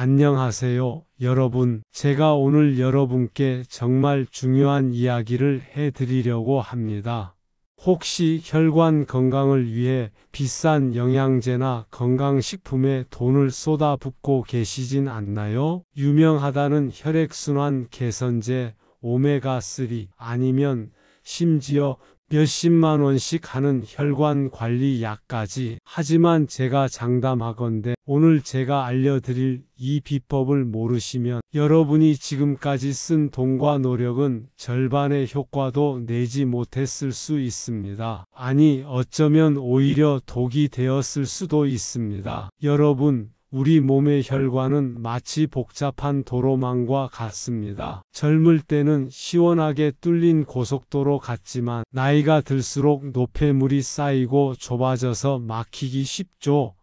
안녕하세요, 여러분. 제가 오늘 여러분께 정말 중요한 이야기를 해드리려고 합니다. 혹시 혈관 건강을 위해 비싼 영양제나 건강식품에 돈을 쏟아붓고 계시진 않나요? 유명하다는 혈액순환 개선제, 오메가3 아니면 심지어 몇십만 원씩 하는 혈관 관리 약까지. 하지만 제가 장담하건대 오늘 제가 알려드릴 이 비법을 모르시면 여러분이 지금까지 쓴 돈과 노력은 절반의 효과도 내지 못했을 수 있습니다. 아니, 어쩌면 오히려 독이 되었을 수도 있습니다. 여러분, 우리 몸의 혈관은 마치 복잡한 도로망과 같습니다. 젊을 때는 시원하게 뚫린 고속도로 같지만 나이가 들수록 노폐물이 쌓이고 좁아져서 막히기 쉽죠.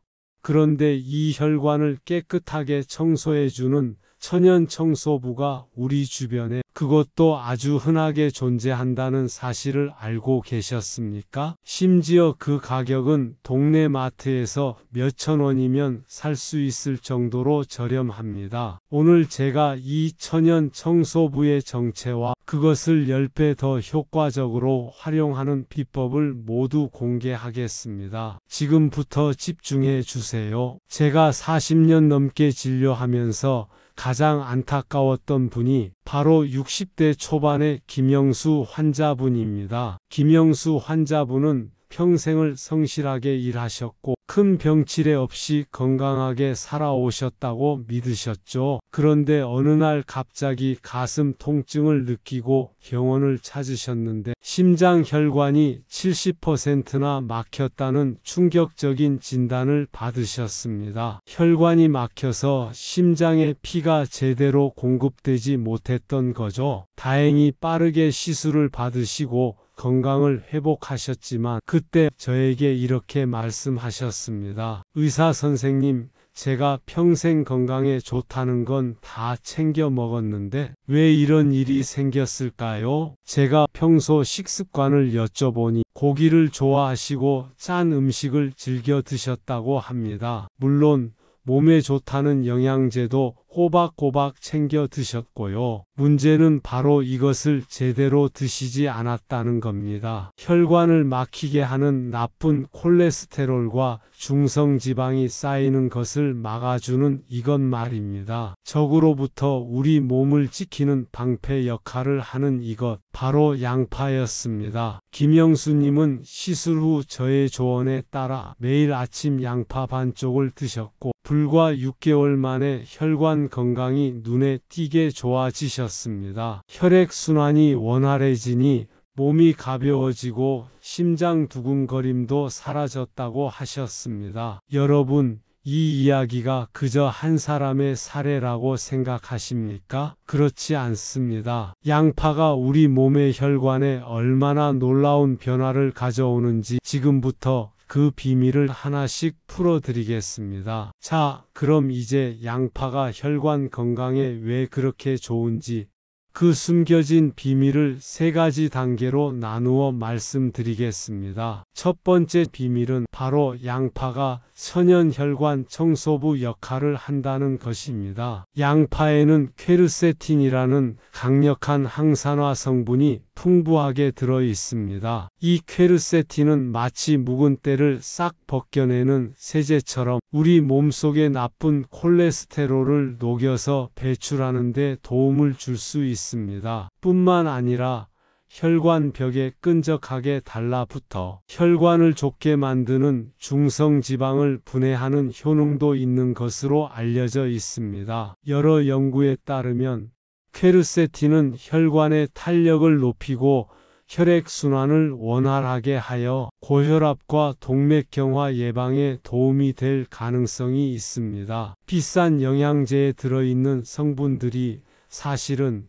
그런데 이 혈관을 깨끗하게 청소해주는 천연 청소부가 우리 주변에, 그것도 아주 흔하게 존재한다는 사실을 알고 계셨습니까? 심지어 그 가격은 동네 마트에서 몇천 원이면 살 수 있을 정도로 저렴합니다. 오늘 제가 이 천연 청소부의 정체와 그것을 10배 더 효과적으로 활용하는 비법을 모두 공개하겠습니다. 지금부터 집중해 주세요. 제가 40년 넘게 진료하면서 가장 안타까웠던 분이 바로 60대 초반의 김영수 환자분입니다. 김영수 환자분은 평생을 성실하게 일하셨고 큰 병치레 없이 건강하게 살아오셨다고 믿으셨죠. 그런데 어느 날 갑자기 가슴 통증을 느끼고 병원을 찾으셨는데 심장 혈관이 70%나 막혔다는 충격적인 진단을 받으셨습니다. 혈관이 막혀서 심장에 피가 제대로 공급되지 못했던 거죠. 다행히 빠르게 시술을 받으시고 건강을 회복하셨지만 그때 저에게 이렇게 말씀하셨습니다. 의사 선생님, 제가 평생 건강에 좋다는 건 다 챙겨 먹었는데 왜 이런 일이 생겼을까요? 제가 평소 식습관을 여쭤보니 고기를 좋아하시고 짠 음식을 즐겨 드셨다고 합니다. 물론 몸에 좋다는 영양제도 꼬박꼬박 챙겨 드셨고요. 문제는 바로 이것을 제대로 드시지 않았다는 겁니다. 혈관을 막히게 하는 나쁜 콜레스테롤과 중성지방이 쌓이는 것을 막아주는 이것 말입니다. 적으로부터 우리 몸을 지키는 방패 역할을 하는 이것, 바로 양파였습니다. 김영수님은 시술 후 저의 조언에 따라 매일 아침 양파 반쪽을 드셨고 불과 6개월 만에 혈관 건강이 눈에 띄게 좋아지셨습니다. 혈액순환이 원활해지니 몸이 가벼워지고 심장 두근거림도 사라졌다고 하셨습니다. 여러분, 이 이야기가 그저 한 사람의 사례라고 생각하십니까? 그렇지 않습니다. 양파가 우리 몸의 혈관에 얼마나 놀라운 변화를 가져오는지 지금부터 그 비밀을 하나씩 풀어드리겠습니다. 자, 그럼 이제 양파가 혈관 건강에 왜 그렇게 좋은지 그 숨겨진 비밀을 3가지 단계로 나누어 말씀드리겠습니다. 첫 번째 비밀은 바로 양파가 천연 혈관 청소부 역할을 한다는 것입니다. 양파에는 퀘르세틴이라는 강력한 항산화 성분이 풍부하게 들어 있습니다. 이 퀘르세틴은 마치 묵은 때를 싹 벗겨내는 세제처럼 우리 몸속의 나쁜 콜레스테롤을 녹여서 배출하는 데 도움을 줄 수 있습니다. 뿐만 아니라 혈관벽에 끈적하게 달라붙어 혈관을 좁게 만드는 중성지방을 분해하는 효능도 있는 것으로 알려져 있습니다. 여러 연구에 따르면 퀘르세틴은 혈관의 탄력을 높이고 혈액순환을 원활하게 하여 고혈압과 동맥경화 예방에 도움이 될 가능성이 있습니다. 비싼 영양제에 들어있는 성분들이 사실은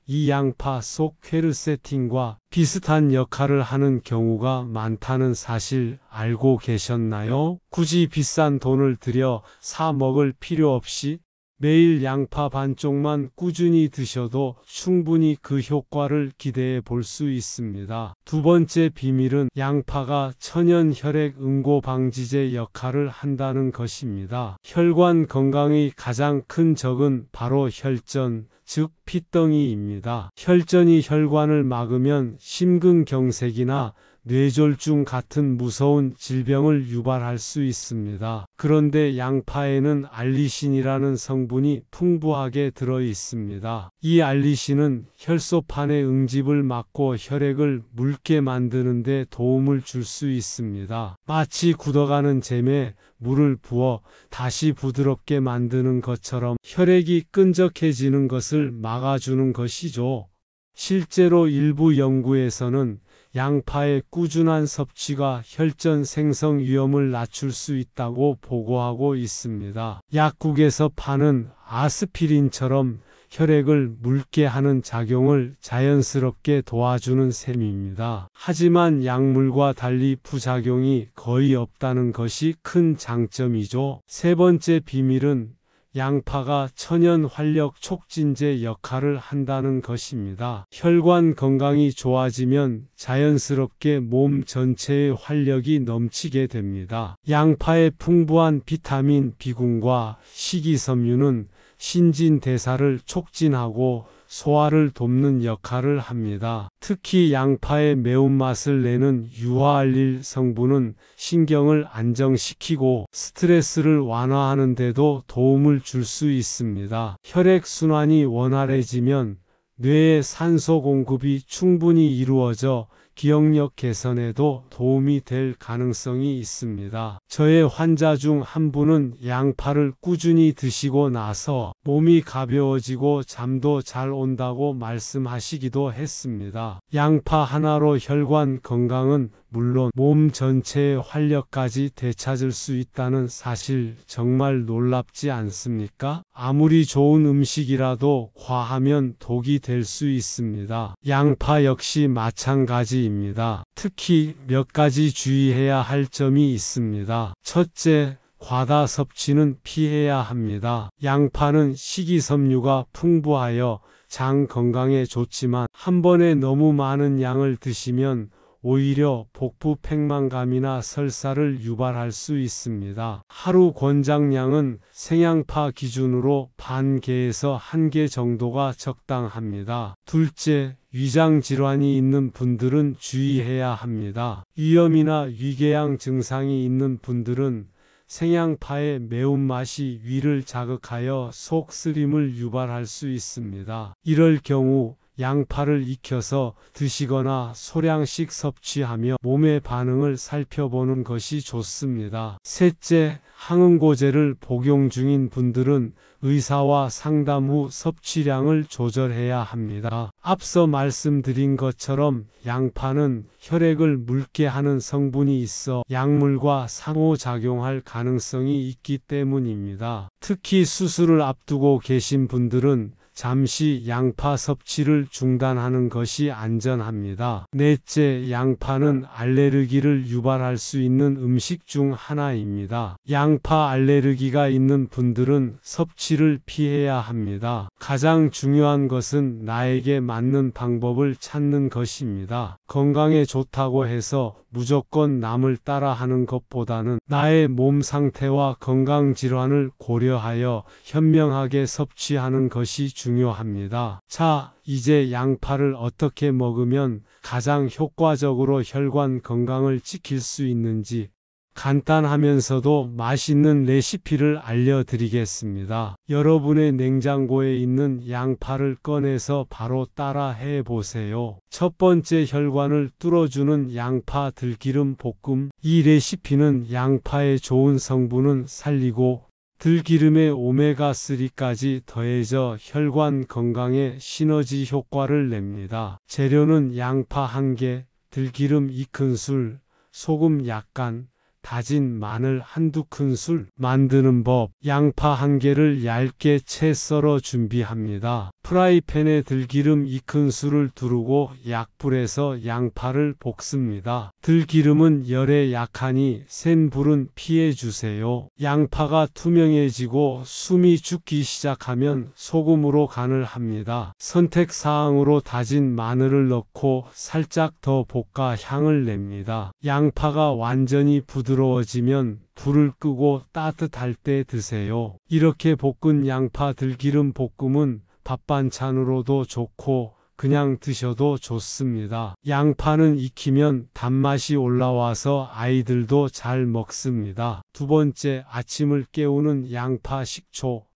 이 양파 속 퀘르세틴과 비슷한 역할을 하는 경우가 많다는 사실 알고 계셨나요? 굳이 비싼 돈을 들여 사 먹을 필요 없이 매일 양파 반쪽만 꾸준히 드셔도 충분히 그 효과를 기대해 볼 수 있습니다. 두 번째 비밀은 양파가 천연 혈액 응고 방지제 역할을 한다는 것입니다. 혈관 건강의 가장 큰 적은 바로 혈전, 즉 핏덩이입니다. 혈전이 혈관을 막으면 심근경색이나 뇌졸중 같은 무서운 질병을 유발할 수 있습니다. 그런데 양파에는 알리신이라는 성분이 풍부하게 들어 있습니다. 이 알리신은 혈소판의 응집을 막고 혈액을 묽게 만드는 데 도움을 줄 수 있습니다. 마치 굳어가는 잼에 물을 부어 다시 부드럽게 만드는 것처럼 혈액이 끈적해지는 것을 막아주는 것이죠. 실제로 일부 연구에서는 양파의 꾸준한 섭취가 혈전 생성 위험을 낮출 수 있다고 보고하고 있습니다. 약국에서 파는 아스피린처럼 혈액을 묽게 하는 작용을 자연스럽게 도와주는 셈입니다. 하지만 약물과 달리 부작용이 거의 없다는 것이 큰 장점이죠. 세 번째 비밀은 양파가 천연 활력 촉진제 역할을 한다는 것입니다. 혈관 건강이 좋아지면 자연스럽게 몸 전체의 활력이 넘치게 됩니다. 양파의 풍부한 비타민 B군과 식이섬유는 신진대사를 촉진하고 소화를 돕는 역할을 합니다. 특히 양파의 매운맛을 내는 유화알릴 성분은 신경을 안정시키고 스트레스를 완화하는 데도 도움을 줄 수 있습니다. 혈액순환이 원활해지면 뇌의 산소 공급이 충분히 이루어져 기억력 개선에도 도움이 될 가능성이 있습니다. 저의 환자 중 한 분은 양파를 꾸준히 드시고 나서 몸이 가벼워지고 잠도 잘 온다고 말씀하시기도 했습니다. 양파 하나로 혈관 건강은 물론 몸 전체의 활력까지 되찾을 수 있다는 사실 정말 놀랍지 않습니까? 아무리 좋은 음식이라도 과하면 독이 될 수 있습니다. 양파 역시 마찬가지입니다. 특히 몇 가지 주의해야 할 점이 있습니다. 첫째, 과다 섭취는 피해야 합니다. 양파는 식이섬유가 풍부하여 장 건강에 좋지만 한 번에 너무 많은 양을 드시면 오히려 복부 팽만감이나 설사를 유발할 수 있습니다. 하루 권장량은 생양파 기준으로 반 개에서 1개 정도가 적당합니다. 둘째, 위장 질환이 있는 분들은 주의해야 합니다. 위염이나 위궤양 증상이 있는 분들은 생양파의 매운맛이 위를 자극하여 속 쓰림을 유발할 수 있습니다. 이럴 경우 양파를 익혀서 드시거나 소량씩 섭취하며 몸의 반응을 살펴보는 것이 좋습니다. 셋째, 항응고제를 복용 중인 분들은 의사와 상담 후 섭취량을 조절해야 합니다. 앞서 말씀드린 것처럼 양파는 혈액을 묽게 하는 성분이 있어 약물과 상호작용할 가능성이 있기 때문입니다. 특히 수술을 앞두고 계신 분들은 잠시 양파 섭취를 중단하는 것이 안전합니다. 넷째, 양파는 알레르기를 유발할 수 있는 음식 중 하나입니다. 양파 알레르기가 있는 분들은 섭취를 피해야 합니다. 가장 중요한 것은 나에게 맞는 방법을 찾는 것입니다. 건강에 좋다고 해서 무조건 남을 따라하는 것보다는 나의 몸 상태와 건강 질환을 고려하여 현명하게 섭취하는 것이 중요합니다. 자, 이제 양파를 어떻게 먹으면 가장 효과적으로 혈관 건강을 지킬 수 있는지 간단하면서도 맛있는 레시피를 알려드리겠습니다. 여러분의 냉장고에 있는 양파를 꺼내서 바로 따라 해보세요. 첫 번째, 혈관을 뚫어주는 양파 들기름 볶음. 이 레시피는 양파의 좋은 성분은 살리고 들기름에 오메가3까지 더해져 혈관 건강에 시너지 효과를 냅니다. 재료는 양파 1개, 들기름 2큰술, 소금 약간, 다진 마늘 1~2큰술. 만드는 법. 양파 1개를 얇게 채 썰어 준비합니다. 프라이팬에 들기름 2큰술을 두르고 약불에서 양파를 볶습니다. 들기름은 열에 약하니 센 불은 피해주세요. 양파가 투명해지고 숨이 죽기 시작하면 소금으로 간을 합니다. 선택사항으로 다진 마늘을 넣고 살짝 더 볶아 향을 냅니다. 양파가 완전히 부드러워지면 불을 끄고 따뜻할 때 드세요. 이렇게 볶은 양파 들기름 볶음은 밥 반찬으로도 좋고 그냥 드셔도 좋습니다. 양파는 익히면 단맛이 올라와서 아이들도 잘 먹습니다. 두 번째, 아침을 깨우는 양파 식초.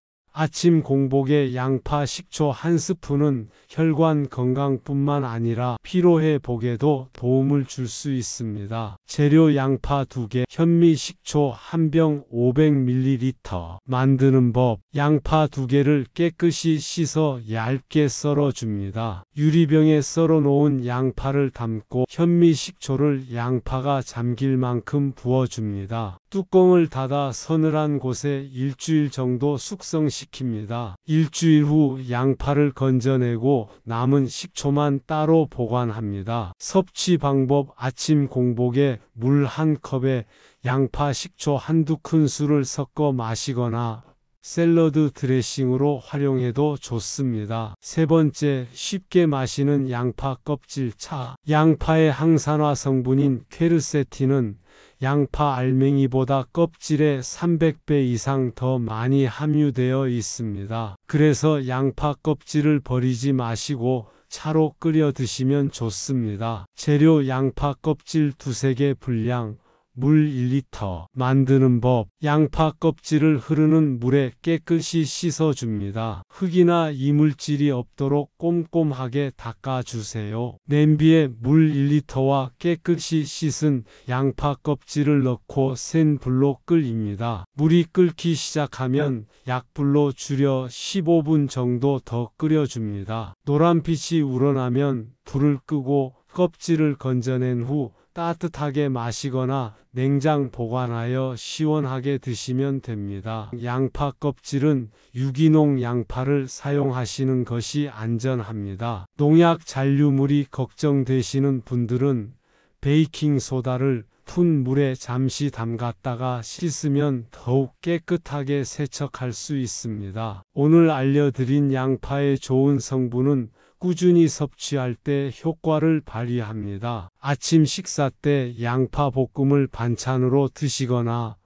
아침 공복에 양파 식초 1스푼은 혈관 건강뿐만 아니라 피로회복에도 도움을 줄 수 있습니다. 재료 양파 2개, 현미 식초 1병 500ml. 만드는 법. 양파 2개를 깨끗이 씻어 얇게 썰어줍니다. 유리병에 썰어놓은 양파를 담고 현미 식초를 양파가 잠길 만큼 부어줍니다. 뚜껑을 닫아 서늘한 곳에 일주일 정도 숙성시킵니다. 일주일 후 양파를 건져내고 남은 식초만 따로 보관합니다. 섭취 방법. 아침 공복에 물 1컵에 양파 식초 1~2큰술을 섞어 마시거나 샐러드 드레싱으로 활용해도 좋습니다. 세 번째, 쉽게 마시는 양파 껍질 차. 양파의 항산화 성분인 퀘르세틴은 양파 알맹이보다 껍질에 300배 이상 더 많이 함유되어 있습니다. 그래서 양파 껍질을 버리지 마시고 차로 끓여 드시면 좋습니다. 재료 양파 껍질 2~3개 분량, 물 1리터. 만드는 법. 양파 껍질을 흐르는 물에 깨끗이 씻어줍니다. 흙이나 이물질이 없도록 꼼꼼하게 닦아주세요. 냄비에 물 1리터와 깨끗이 씻은 양파 껍질을 넣고 센 불로 끓입니다. 물이 끓기 시작하면 약불로 줄여 15분 정도 더 끓여줍니다. 노란빛이 우러나면 불을 끄고 껍질을 건져낸 후 따뜻하게 마시거나 냉장 보관하여 시원하게 드시면 됩니다. 양파 껍질은 유기농 양파를 사용하시는 것이 안전합니다. 농약 잔류물이 걱정되시는 분들은 베이킹소다를 푼 물에 잠시 담갔다가 씻으면 더욱 깨끗하게 세척할 수 있습니다. 오늘 알려드린 양파의 좋은 성분은 꾸준히 섭취할 때 효과를 발휘합니다. 아침 식사 때 양파 볶음을 반찬으로 드시거나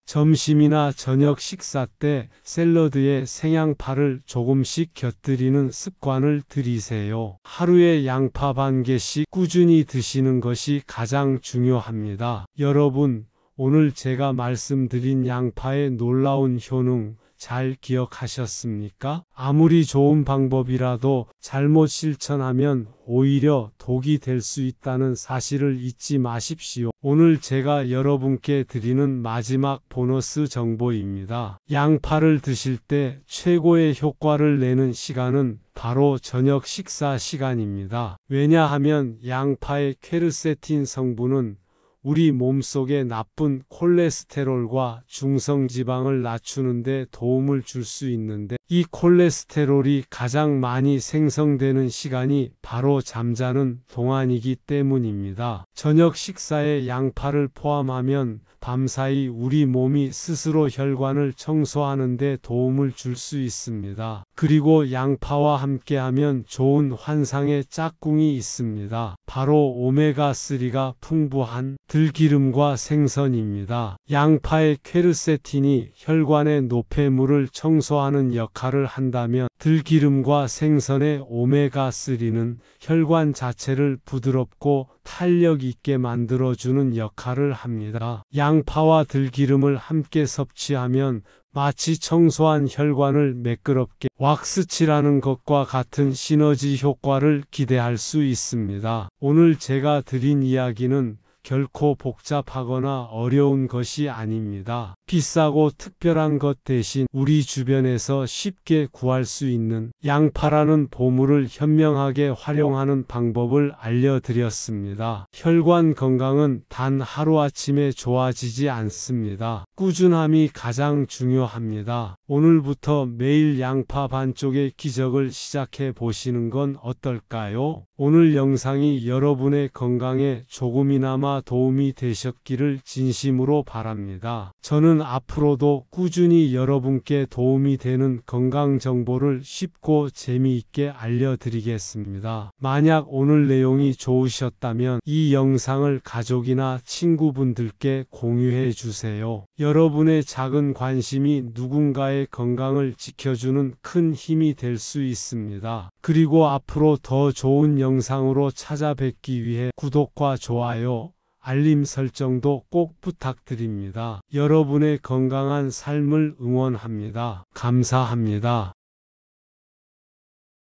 점심이나 저녁 식사 때 샐러드에 생양파를 조금씩 곁들이는 습관을 들이세요. 하루에 양파 반 개씩 꾸준히 드시는 것이 가장 중요합니다. 여러분, 오늘 제가 말씀드린 양파의 놀라운 효능 잘 기억하셨습니까? 아무리 좋은 방법이라도 잘못 실천하면 오히려 독이 될 수 있다는 사실을 잊지 마십시오. 오늘 제가 여러분께 드리는 마지막 보너스 정보입니다. 양파를 드실 때 최고의 효과를 내는 시간은 바로 저녁 식사 시간입니다. 왜냐하면 양파의 퀘르세틴 성분은 우리 몸속의 나쁜 콜레스테롤과 중성지방을 낮추는 데 도움을 줄 수 있는데 이 콜레스테롤이 가장 많이 생성되는 시간이 바로 잠자는 동안이기 때문입니다. 저녁 식사에 양파를 포함하면 밤사이 우리 몸이 스스로 혈관을 청소하는 데 도움을 줄 수 있습니다. 그리고 양파와 함께하면 좋은 환상의 짝꿍이 있습니다. 바로 오메가3가 풍부한 들기름과 생선입니다. 양파의 퀘르세틴이 혈관의 노폐물을 청소하는 역할을 한다면 들기름과 생선의 오메가3는 혈관 자체를 부드럽고 탄력 있게 만들어주는 역할을 합니다. 양파와 들기름을 함께 섭취하면 마치 청소한 혈관을 매끄럽게 왁스칠하는 것과 같은 시너지 효과를 기대할 수 있습니다. 오늘 제가 드린 이야기는 결코 복잡하거나 어려운 것이 아닙니다. 비싸고 특별한 것 대신 우리 주변에서 쉽게 구할 수 있는 양파라는 보물을 현명하게 활용하는 방법을 알려드렸습니다. 혈관 건강은 단 하루아침에 좋아지지 않습니다. 꾸준함이 가장 중요합니다. 오늘부터 매일 양파 반쪽의 기적을 시작해 보시는 건 어떨까요? 오늘 영상이 여러분의 건강에 조금이나마 도움이 되셨기를 진심으로 바랍니다. 저는 앞으로도 꾸준히 여러분께 도움이 되는 건강 정보를 쉽고 재미있게 알려드리겠습니다. 만약 오늘 내용이 좋으셨다면 이 영상을 가족이나 친구분들께 공유해 주세요. 여러분의 작은 관심이 누군가의 건강을 지켜주는 큰 힘이 될 수 있습니다. 그리고 앞으로 더 좋은 영상으로 찾아뵙기 위해 구독과 좋아요, 알림 설정도 꼭 부탁드립니다. 여러분의 건강한 삶을 응원합니다. 감사합니다.